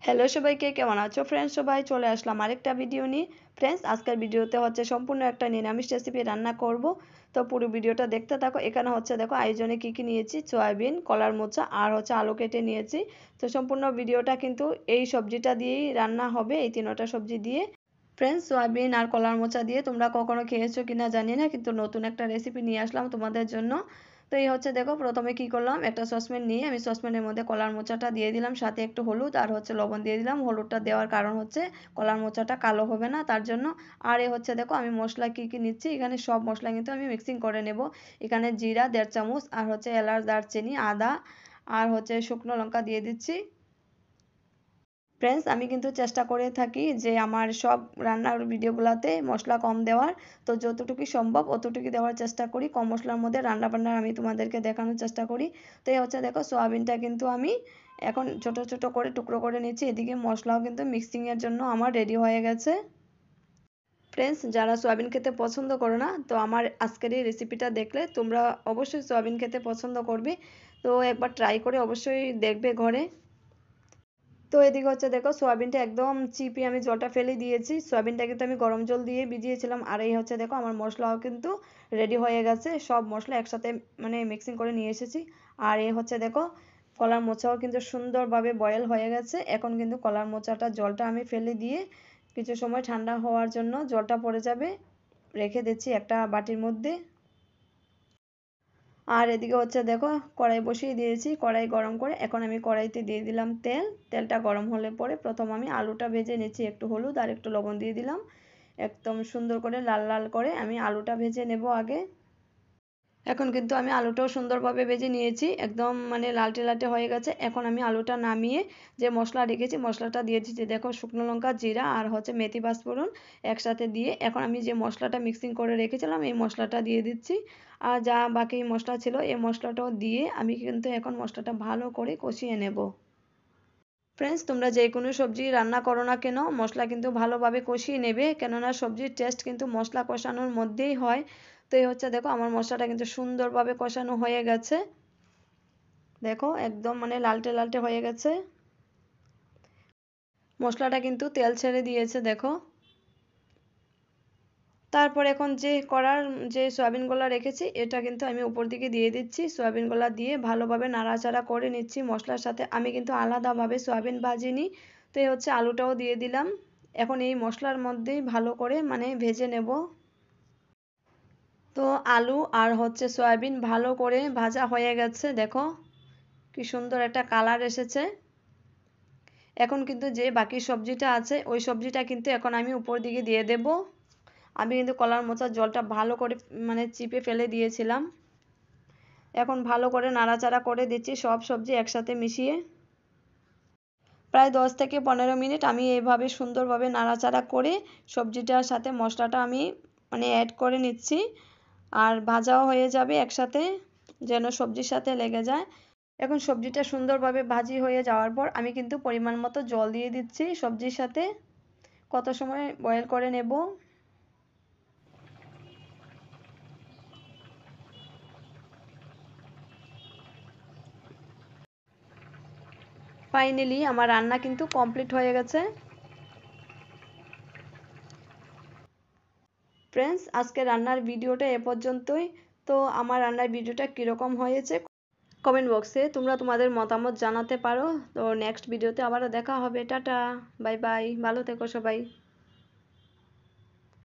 Hello সবাইকে, কেমন আছো ফ্রেন্ডস? সবাই চলে আসলাম আরেকটা ভিডিও নিয়ে। ফ্রেন্ডস, আজকের ভিডিওতে হচ্ছে সম্পূর্ণ একটা নিরামিষ রেসিপি রান্না করব। তো পুরো ভিডিওটা দেখতে থাকো। এখানে হচ্ছে দেখো আয়োজনে কি কি নিয়েছি: সয়াবিন, কলার মোচা আর হচ্ছে আলু কেটে নিয়েছি। তো সম্পূর্ণ ভিডিওটা কিন্তু এই সবজিটা দিয়েই রান্না হবে, এই তিনটা সবজি দিয়ে। ফ্রেন্ডস, সয়াবিন আর কলার মোচা দিয়ে তোমরা কখনো খেয়েছো কিনা জানি না, কিন্তু নতুন একটা রেসিপি নিয়ে আসলাম তোমাদের জন্য। তো এই হচ্ছে দেখো, প্রথমে কি করলাম, একটা সসপ্যান নিয়ে আমি সসপ্যানের মধ্যে কলার মোচাটা দিয়ে দিলাম, সাথে একটু হলুদ আর হচ্ছে লবণ দিয়ে দিলাম। হলুদটা দেওয়ার কারণ হচ্ছে কলার মোচাটা কালো হবে না, তার জন্য। আর এ হচ্ছে দেখো আমি মশলা কি কি নিচ্ছি, এখানে সব মশলা কিন্তু আমি মিক্সিং করে নেব। এখানে জিরা 1.5 চামচ আর হচ্ছে এলাচ, দারচিনি, আদা আর হচ্ছে শুকনো লঙ্কা দিয়ে দিচ্ছি। ফ্রেন্ডস, আমি কিন্তু চেষ্টা করে থাকি যে আমার সব রান্নার ভিডিওগুলোতে মশলা কম দেওয়ার। তো যতটুকু সম্ভব অতটুকু দেওয়ার চেষ্টা করি, কম মশলার মধ্যে রান্না বান্না আমি তোমাদেরকে দেখানোর চেষ্টা করি। তো এই হচ্ছে দেখো, সোয়াবিনটা কিন্তু আমি এখন ছোট ছোট করে টুকরো করে নিচ্ছি। এদিকে মশলাও কিন্তু মিক্সিংয়ের জন্য আমার রেডি হয়ে গেছে। ফ্রেন্ডস, যারা সোয়াবিন খেতে পছন্দ করো না, তো আমার আজকের এই রেসিপিটা দেখলে তোমরা অবশ্যই সোয়াবিন খেতে পছন্দ করবে। তো একবার ট্রাই করে অবশ্যই দেখবে ঘরে। তো এদিকে হচ্ছে দেখো, সোয়াবিনটা একদম চিপে আমি জলটা ফেলে দিয়েছি। সোয়াবিনটা কিন্তু আমি গরম জল দিয়ে ভিজিয়েছিলাম। আর এই হচ্ছে দেখো, আমার মশলাও কিন্তু রেডি হয়ে গেছে। সব মশলা একসাথে মানে মিক্সিং করে নিয়ে এসেছি। আর এই হচ্ছে দেখো, কলার মোচাও কিন্তু সুন্দরভাবে বয়েল হয়ে গেছে। এখন কিন্তু কলার মোচাটা জলটা আমি ফেলে দিয়ে কিছু সময় ঠান্ডা হওয়ার জন্য জলটা পড়ে যাবে রেখে দিচ্ছি একটা বাটির মধ্যে। আর এদিকে হচ্ছে দেখো, কড়াই বসিয়ে দিয়েছি। কড়াই গরম করে এখন আমি কড়াইতে দিয়ে দিলাম তেল। তেলটা গরম হলে পরে প্রথম আমি আলুটা ভেজে নিচ্ছি। একটু হলুদ আর একটু লবণ দিয়ে দিলাম। একদম সুন্দর করে লাল লাল করে আমি আলুটা ভেজে নেব আগে। এখন কিন্তু আমি আলুটাও সুন্দরভাবে ভেজে নিয়েছি, একদম মানে লালটে লালটে হয়ে গেছে। এখন আমি আলুটা নামিয়ে যে মশলা রেখেছি মশলাটা দিয়ে দিচ্ছি। দেখো, শুকনো লঙ্কা, জিরা আর হচ্ছে মেথি পাঁচফোড়ন একসাথে দিয়ে এখন আমি যে মশলাটা মিক্সিং করে রেখেছিলাম এই মশলাটা দিয়ে দিচ্ছি। আর যা বাকি মশলা ছিল এই মশলাটাও দিয়ে আমি কিন্তু এখন মশলাটা ভালো করে কষিয়ে নেব। ফ্রেন্ডস, তোমরা যে কোনো সবজি রান্না করো না কেন মশলা কিন্তু ভালোভাবে কষিয়ে নেবে, কেননা সবজির টেস্ট কিন্তু মশলা কষানোর মধ্যেই হয়। তো এই হচ্ছে দেখো, আমার মশলাটা কিন্তু সুন্দরভাবে কষানো হয়ে গেছে। দেখো, একদম মানে লালটে লালটে হয়ে গেছে। মশলাটা কিন্তু তেল ছেড়ে দিয়েছে দেখো। তারপর এখন যে কড়ার যে সয়াবিনগুলো রেখেছি এটা কিন্তু আমি উপর দিকে দিয়ে দিচ্ছি। সয়াবিনগুলো দিয়ে ভালোভাবে নাড়াচাড়া করে নিচ্ছি মশলার সাথে। আমি কিন্তু আলাদাভাবে সয়াবিন ভাজিনি। তো এই হচ্ছে আলুটাও দিয়ে দিলাম। এখন এই মশলার মধ্যেই ভালো করে মানে ভেজে নেব। তো আলু আর হচ্ছে সয়াবিন ভালো করে ভাজা হয়ে গেছে দেখো, কি সুন্দর একটা কালার এসেছে। এখন কিন্তু যে বাকি সবজিটা আছে ওই সবজিটা কিন্তু এখন আমি উপর দিকে দিয়ে দেব। আমি কিন্তু কলার মোচার জলটা ভালো করে মানে চিপে ফেলে দিয়েছিলাম। এখন ভালো করে নাড়াচাড়া করে দিচ্ছি সব সবজি একসাথে মিশিয়ে। প্রায় 10 থেকে 15 মিনিট আমি এইভাবে সুন্দরভাবে নাড়াচাড়া করে সবজিটার সাথে মশলাটা আমি মানে অ্যাড করে নিচ্ছি। আর ভাজাও হয়ে যাবে একসাথে, যেন সবজির সাথে লেগে যায়। এখন সবজিটা সুন্দরভাবে ভাজি হয়ে যাওয়ার পর আমি কিন্তু পরিমাণ মতো জল দিয়ে দিচ্ছি সবজির সাথে। কত সময় বয়েল করে নেব। ফাইনালি আমার রান্না কিন্তু কমপ্লিট হয়ে গেছে। ফ্রেন্ডস, আজকে রান্নার ভিডিওটা এ পর্যন্তই। তো আমার রান্নার ভিডিওটা কীরকম হয়েছে কমেন্ট বক্সে তোমরা তোমাদের মতামত জানাতে পারো। তো নেক্সট ভিডিওতে আবারও দেখা হবে। টাটা, বাই বাই, ভালো থেকো সবাই।